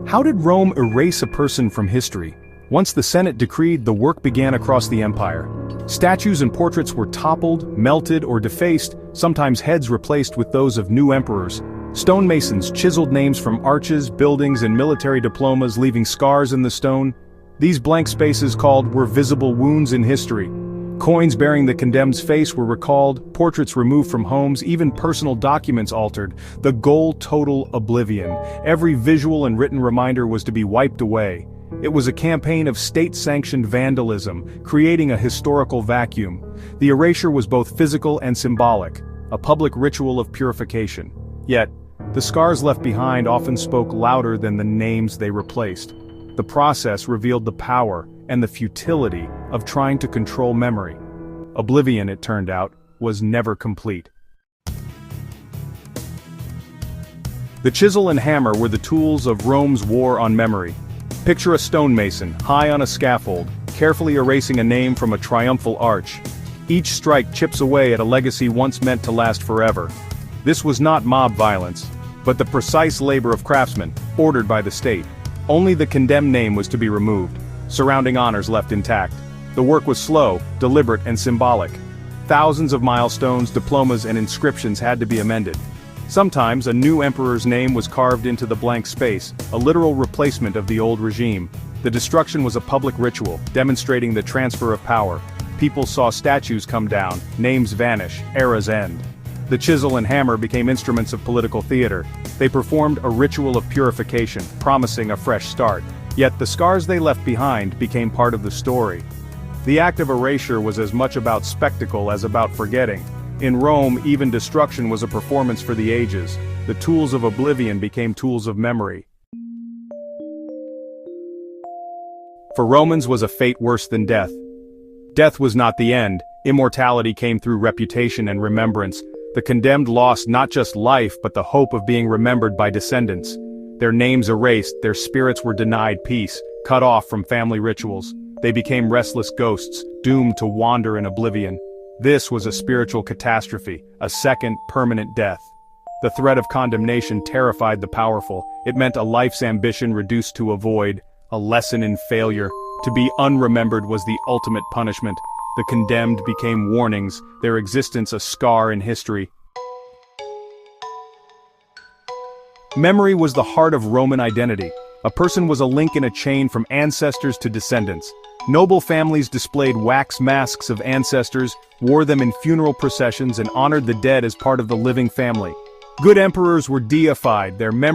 How did Rome erase a person from history? Once the Senate decreed, the work began across the empire. Statues and portraits were toppled, melted, or defaced, sometimes heads replaced with those of new emperors. Stonemasons chiseled names from arches, buildings, and military diplomas, leaving scars in the stone. These blank spaces were visible wounds in history. Coins bearing the condemned's face were recalled, portraits removed from homes, even personal documents altered. The goal: total oblivion. Every visual and written reminder was to be wiped away. It was a campaign of state-sanctioned vandalism, creating a historical vacuum. The erasure was both physical and symbolic, a public ritual of purification. Yet, the scars left behind often spoke louder than the names they replaced. The process revealed the power and the futility of trying to control memory. Oblivion, it turned out, was never complete. The chisel and hammer were the tools of Rome's war on memory. Picture a stonemason, high on a scaffold, carefully erasing a name from a triumphal arch. Each strike chips away at a legacy once meant to last forever. This was not mob violence, but the precise labor of craftsmen, ordered by the state. Only the condemned name was to be removed, surrounding honors left intact. The work was slow, deliberate, and symbolic. Thousands of milestones, diplomas, and inscriptions had to be amended. Sometimes a new emperor's name was carved into the blank space, a literal replacement of the old regime. The destruction was a public ritual, demonstrating the transfer of power. People saw statues come down, names vanish, eras end. The chisel and hammer became instruments of political theater. They performed a ritual of purification, promising a fresh start. Yet the scars they left behind became part of the story. The act of erasure was as much about spectacle as about forgetting. In Rome, even destruction was a performance for the ages. The tools of oblivion became tools of memory. For Romans was a fate worse than death. Death was not the end. Immortality came through reputation and remembrance. The condemned lost not just life but the hope of being remembered by descendants. Their names erased, their spirits were denied peace, cut off from family rituals. They became restless ghosts, doomed to wander in oblivion. This was a spiritual catastrophe, a second, permanent death. The threat of condemnation terrified the powerful. It meant a life's ambition reduced to a void, a lesson in failure. To be unremembered was the ultimate punishment. The condemned became warnings, their existence a scar in history. Memory was the heart of Roman identity. A person was a link in a chain from ancestors to descendants. Noble families displayed wax masks of ancestors, wore them in funeral processions, and honored the dead as part of the living family. Good emperors were deified, their memory